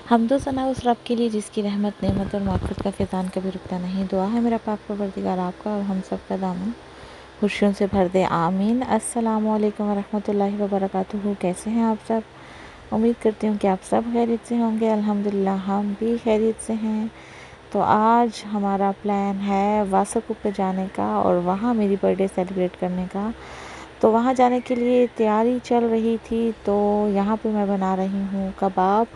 हम्दो सना उस रब के लिए जिसकी रहमत नेमत और मग़फ़िरत का फ़ैज़ान कभी रुकता नहीं। दुआ है मेरा पाक परवरदिगार आपका और हम सब का दामन खुशियों से भर दे, आमीन। अस्सलामु अलैकुम वरहमतुल्लाहि वबरकातुहू। कैसे हैं आप सब? उम्मीद करती हूँ कि आप सब खैरियत से होंगे। अल्हम्दुलिल्लाह हम भी खैरियत से हैं। तो आज हमारा प्लान है वासकुप पे जाने का और वहाँ मेरी बर्थडे सेलिब्रेट करने का। तो वहाँ जाने के लिए तैयारी चल रही थी। तो यहाँ पे मैं बना रही हूँ कबाब,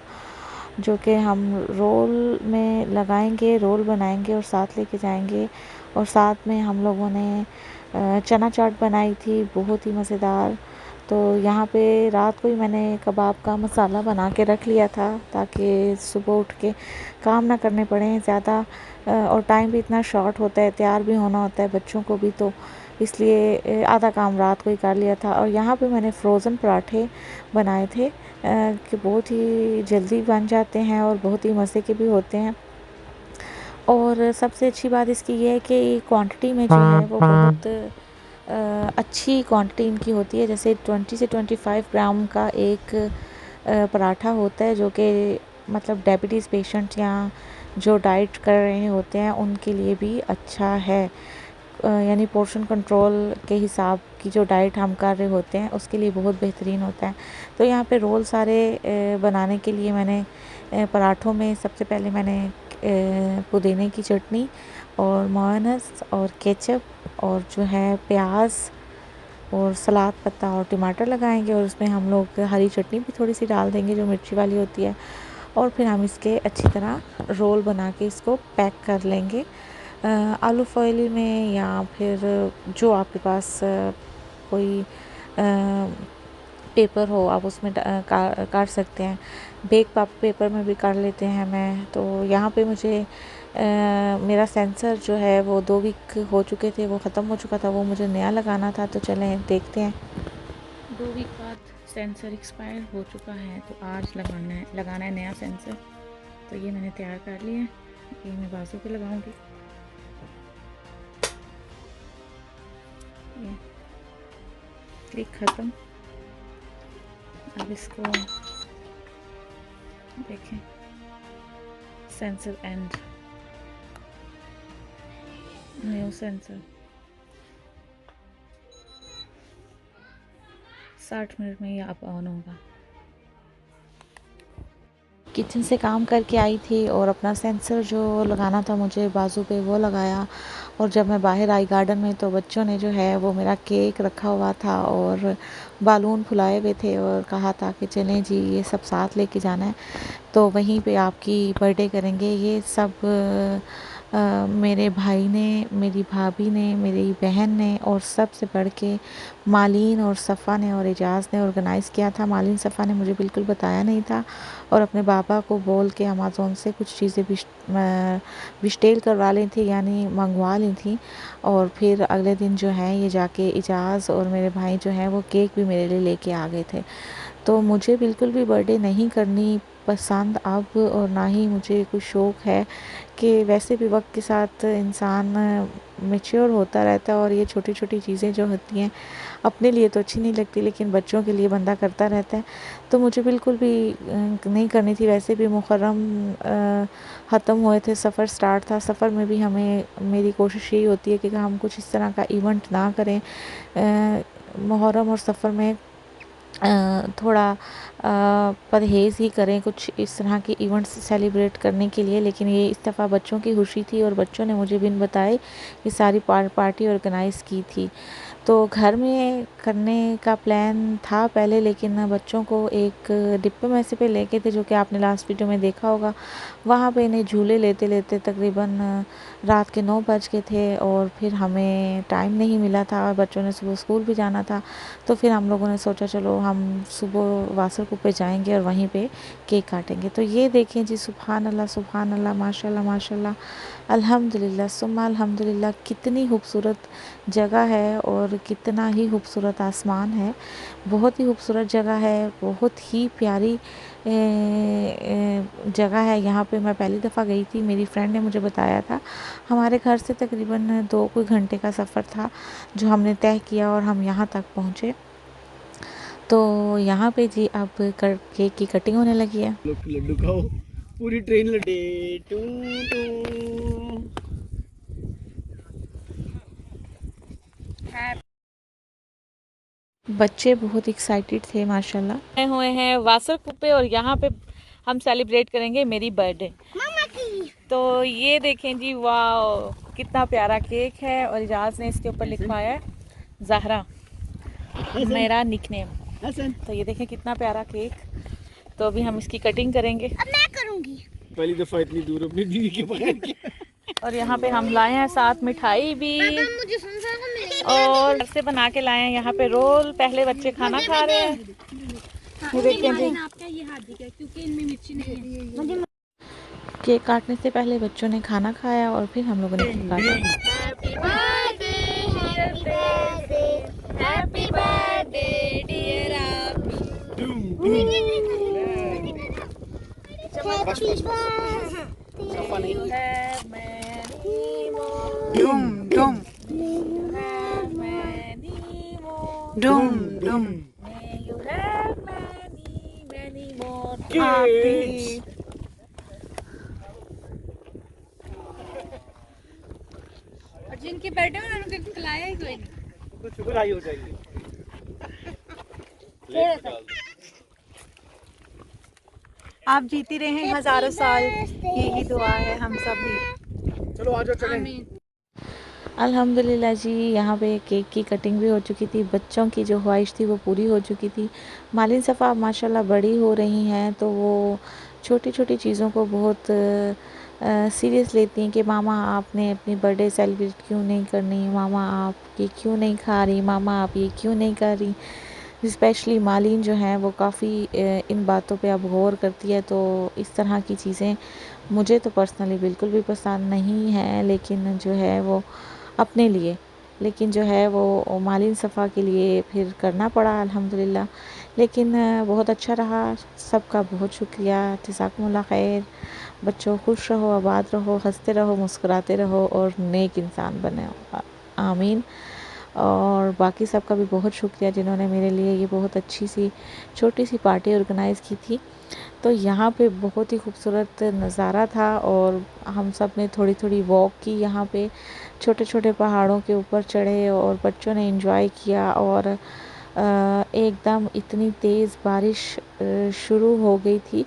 जो कि हम रोल में लगाएंगे, रोल बनाएंगे और साथ लेके जाएंगे। और साथ में हम लोगों ने चना चाट बनाई थी, बहुत ही मज़ेदार। तो यहाँ पे रात को ही मैंने कबाब का मसाला बना के रख लिया था ताकि सुबह उठ के काम ना करने पड़े ज़्यादा। और टाइम भी इतना शॉर्ट होता है, तैयार भी होना होता है बच्चों को भी, तो इसलिए आधा काम रात को ही कर लिया था। और यहाँ पे मैंने फ्रोज़न पराठे बनाए थे कि बहुत ही जल्दी बन जाते हैं और बहुत ही मज़े के भी होते हैं। और सबसे अच्छी बात इसकी ये है कि क्वांटिटी में जो है वो बहुत अच्छी क्वांटिटी इनकी होती है। जैसे 20 से 25 ग्राम का एक पराठा होता है, जो कि मतलब डायबिटीज़ पेशेंट या जो डाइट कर रहे होते हैं उनके लिए भी अच्छा है। यानी पोर्शन कंट्रोल के हिसाब की जो डाइट हम कर रहे होते हैं उसके लिए बहुत बेहतरीन होता है। तो यहाँ पे रोल सारे बनाने के लिए मैंने पराठों में सबसे पहले मैंने पुदीने की चटनी और मेयोनेज़ और केचप और जो है प्याज और सलाद पत्ता और टमाटर लगाएंगे और उसमें हम लोग हरी चटनी भी थोड़ी सी डाल देंगे जो मिर्ची वाली होती है। और फिर हम इसके अच्छी तरह रोल बना के इसको पैक कर लेंगे आलू फॉइल में, या फिर जो आपके पास कोई पेपर हो आप उसमें काट सकते हैं। बेक पेपर में भी काट लेते हैं मैं। तो यहाँ पे मुझे मेरा सेंसर जो है वो 2 वीक हो चुके थे, वो ख़त्म हो चुका था, वो मुझे नया लगाना था। तो चलें देखते हैं। 2 वीक बाद सेंसर एक्सपायर हो चुका है, तो आज लगाना है नया सेंसर। तो ये मैंने तैयार कर लिया है, ये मैं बाजू पे लगाऊंगी। ये क्लिक ख़त्म। अब इसको देखें, sensor and, new sensor 60 minute में ये अब ऑन होगा। किचन से काम करके आई थी और अपना सेंसर जो लगाना था मुझे बाजू पे वो लगाया। और जब मैं बाहर आई गार्डन में तो बच्चों ने जो है वो मेरा केक रखा हुआ था और बालून फुलाए हुए थे और कहा था कि चलें जी ये सब साथ लेके जाना है, तो वहीं पे आपकी बर्थडे करेंगे। ये सब मेरे भाई ने, मेरी भाभी ने, मेरी बहन ने और सबसे बढ़ के मालीन और सफ़ा ने और एजाज़ ने ऑर्गेनाइज़ किया था। मालीन सफ़ा ने मुझे बिल्कुल बताया नहीं था और अपने बाबा को बोल के अमेज़ोन से कुछ चीज़ें विश्टेल करवा ली थी, यानी मंगवा ली थी। और फिर अगले दिन जो है ये जाके एजाज़ और मेरे भाई जो हैं वो केक भी मेरे लिए लेके आ गए थे। तो मुझे बिल्कुल भी बर्थडे नहीं करनी पसंद अब, और ना ही मुझे कुछ शौक़ है कि वैसे भी वक्त के साथ इंसान मैच्योर होता रहता है और ये छोटी छोटी चीज़ें जो होती हैं अपने लिए तो अच्छी नहीं लगती, लेकिन बच्चों के लिए बंदा करता रहता है। तो मुझे बिल्कुल भी नहीं करनी थी। वैसे भी मुहर्रम ख़त्म हुए थे, सफ़र स्टार्ट था। सफ़र में भी हमें, मेरी कोशिश यही होती है कि हम कुछ इस तरह का इवेंट ना करें। मुहर्रम और सफ़र में थोड़ा परहेज़ ही करें कुछ इस तरह के इवेंट्स सेलिब्रेट करने के लिए। लेकिन ये इस दफ़ा बच्चों की खुशी थी और बच्चों ने मुझे बिन बताए ये सारी पार्टी ऑर्गेनाइज़ की थी। तो घर में करने का प्लान था पहले, लेकिन बच्चों को एक डिब्बे में से पे लेके थे जो कि आपने लास्ट वीडियो में देखा होगा। वहाँ पे इन्हें झूले लेते लेते तकरीबन रात के 9 बज गए थे और फिर हमें टाइम नहीं मिला था और बच्चों ने सुबह स्कूल भी जाना था। तो फिर हम लोगों ने सोचा चलो हम सुबह वासरकुप पे जाएंगे और वहीं पे केक काटेंगे। तो ये देखें जी, सुभान अल्लाह माशाल्लाह माशाल्लाह, अल्हम्दुलिल्लाह सुम्मा अल्हम्दुलिल्लाह, कितनी खूबसूरत जगह है और कितना ही खूबसूरत आसमान है। बहुत ही खूबसूरत जगह है, बहुत ही प्यारी जगह है। यहाँ पे मैं पहली दफ़ा गई थी, मेरी फ्रेंड ने मुझे बताया था। हमारे घर से तकरीबन 2 कोई घंटे का सफ़र था जो हमने तय किया और हम यहाँ तक पहुँचे। तो यहाँ पे जी अब केक की कटिंग होने लगी है। लड्डू खाओ। पूरी ट्रेन लटे टू टू। बच्चे बहुत एक्साइटेड थे माशाल्लाह। हुए हैं वासरकुप पे और यहाँ पे हम सेलिब्रेट करेंगे मेरी बर्थडे मामा की। तो ये देखें जी, वाह कितना प्यारा केक है और इजाज ने इसके ऊपर लिखवाया है ज़हरा, मेरा निकनेम। तो ये देखें कितना प्यारा केक। तो अभी हम इसकी कटिंग करेंगे। अब मैं करूँगी पहली दफा इतनी दूर अपनी दीदी के पकड़ के। और यहाँ पे हम लाए हैं साथ मिठाई भी और घर से बना के लाए हैं। यहाँ पे रोल, पहले बच्चे खाना खा रहे हैं। ये देखें जी, केक काटने से पहले बच्चों ने खाना खाया और फिर हम लोगों ने केक काटा। हैप्पी बर्थडे डियर डुम डुम और जिनकी बर्थडे में उन्होंने खिलाया ही कोई नहीं। तो शुगर आई हो जाएगी। आप जीती रहे हजारों साल, यही दुआ है हम सब भी। चलो आ जाओ चलें। अल्हम्दुलिल्लाह जी, यहाँ पे केक की कटिंग भी हो चुकी थी। बच्चों की जो ख्वाहिश थी वो पूरी हो चुकी थी। मालिन सफ़ा माशाल्लाह बड़ी हो रही हैं तो वो छोटी छोटी चीज़ों को बहुत सीरियस लेती हैं कि मामा आपने अपनी बर्थडे सेलिब्रेट क्यों नहीं करनी, मामा आप ये क्यों नहीं खा रही, मामा आप ये क्यों नहीं कर रही। स्पेशली मालिन जो है वो काफ़ी इन बातों पे अब गौर करती है। तो इस तरह की चीज़ें मुझे तो पर्सनली बिल्कुल भी पसंद नहीं है, लेकिन जो है वो अपने लिए, लेकिन जो है वो मालिन सफ़ा के लिए फिर करना पड़ा अल्हम्दुलिल्लाह। लेकिन बहुत अच्छा रहा। सबका बहुत शुक्रिया, जज़ाकुमुल्लाह खैर। बच्चों खुश रहो, आबाद रहो, हंसते रहो, मुस्कुराते रहो और नेक इंसान बने, आमीन। और बाकी सबका भी बहुत शुक्रिया जिन्होंने मेरे लिए ये बहुत अच्छी सी छोटी सी पार्टी ऑर्गेनाइज़ की थी। तो यहाँ पे बहुत ही खूबसूरत नज़ारा था और हम सब ने थोड़ी थोड़ी वॉक की। यहाँ पे छोटे छोटे पहाड़ों के ऊपर चढ़े और बच्चों ने एंजॉय किया। और एकदम इतनी तेज़ बारिश शुरू हो गई थी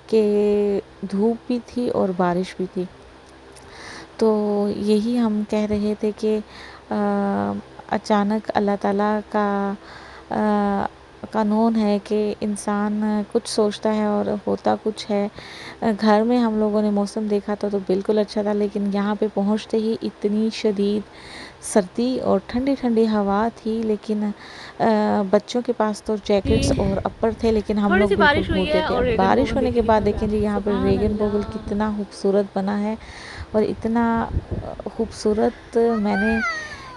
कि धूप भी थी और बारिश भी थी। तो यही हम कह रहे थे कि अचानक अल्लाह ताला का कानून है कि इंसान कुछ सोचता है और होता कुछ है। घर में हम लोगों ने मौसम देखा था तो बिल्कुल अच्छा था, लेकिन यहाँ पे पहुँचते ही इतनी शदीद सर्दी और ठंडी ठंडी हवा थी। लेकिन बच्चों के पास तो जैकेट्स और अपर थे, लेकिन हम लोग बिल्कुल भूल गए थे। बारिश होने के बाद देखें जी, यहाँ पर रेगन बोगल कितना खूबसूरत बना है और इतना खूबसूरत मैंने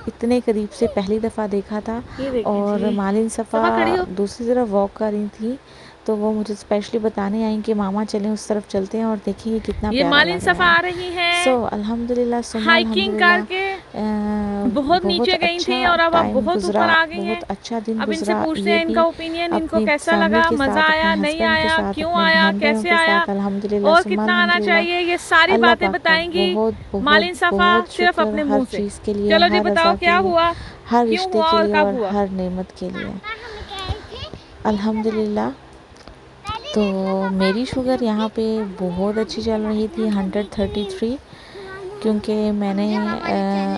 इतने करीब से पहली दफ़ा देखा था। और मालिन सफ़ा दूसरी तरफ वॉक कर रही थी तो वो मुझे स्पेशली बताने आई कि मामा चलें उस तरफ चलते हैं और देखेंगे कितना प्यारा मालिन लग रहा सफ़ा है। आ रही है सो अल्हम्दुलिल्लाह सुम्मा हाइकिंग अल्हम्दुलिल्लाह, करके बहुत नीचे गई अच्छा थी और अब आप टाइम बहुत गुजरा, ऊपर आ गई हैं। बहुत अच्छा दिन अब इनसे गुजरा। पूछते ये हैं इनका भी ओपिनियन, इनको अपनी कैसा फैमिली लगा, के मज़ा साथ, आया अपने नहीं हस्बैंड के आया, साथ, क्यों अपने आया, बहन भाइयों कैसे के आया साथ अल्हम्दुलिल्लाह और सुम्मा कितना आना अल्हम्दुलिल्लाह। चाहिए, ये सारी अल्लाह बातें पाक का बताएंगी बहुत बहुत मालिन सफ़ा बहुत सिर्फ शुक्र अपने हर मुंह से। चीज़ के लिए, चलो जी हर बताओ रज़ा के क्या लिए, हुआ, हर क्यों रिश्ते हुआ के और लिए कब और हुआ। हर नेमत के लिए अल्हम्दुलिल्लाह। तो मेरी शुगर यहाँ पे बहुत अच्छी चल रही थी, 133, क्योंकि मैंने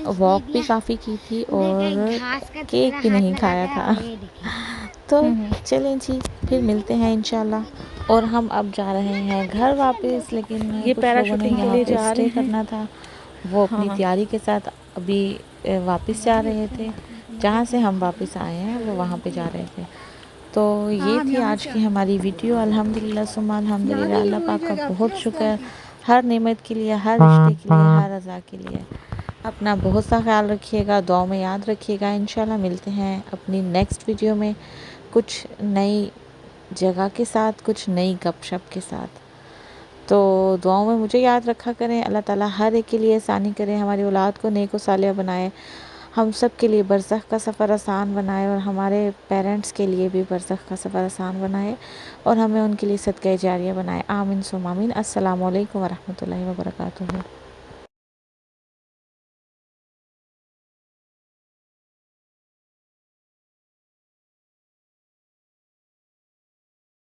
वॉक भी काफ़ी की थी और केक भी नहीं खाया था। तो चलें जी, फिर मिलते हैं इंशाल्लाह। और हम अब जा रहे हैं घर वापस, लेकिन ये कुछ लोगों ने पैराशूटिंग के यहाँ लिए पे जा रहे स्टे हैं। करना था, वो अपनी तैयारी के साथ अभी वापस जा रहे थे। जहाँ से हम वापस आए हैं वो वहाँ पे जा रहे थे। तो ये थी आज की हमारी वीडियो। अल्हम्दुलिल्लाह सुम्मा अल्हम्दुलिल्लाह, अल्लाह पाक का बहुत शुक्र हर नेमत के लिए, हर रिश्ते के लिए, हर रज़ा के लिए। अपना बहुत सा ख्याल रखिएगा, दुआओं में याद रखिएगा। इंशाल्लाह मिलते हैं अपनी नेक्स्ट वीडियो में कुछ नई जगह के साथ, कुछ नई गपशप के साथ। तो दुआओं में मुझे याद रखा करें। अल्लाह ताला हर एक के लिए आसानी करे, हमारी औलाद को नेक व सालिह बनाए, हम सब के लिए बरज़ख का सफ़र आसान बनाए और हमारे पेरेंट्स के लिए भी बरज़ख का सफ़र आसान बनाए और हमें उनके लिए सदक़ा जारिया बनाए। आमीन सुम्मा आमीन। अस्सलामु अलैकुम वरहमतुल्लाहि वबरकातुहू।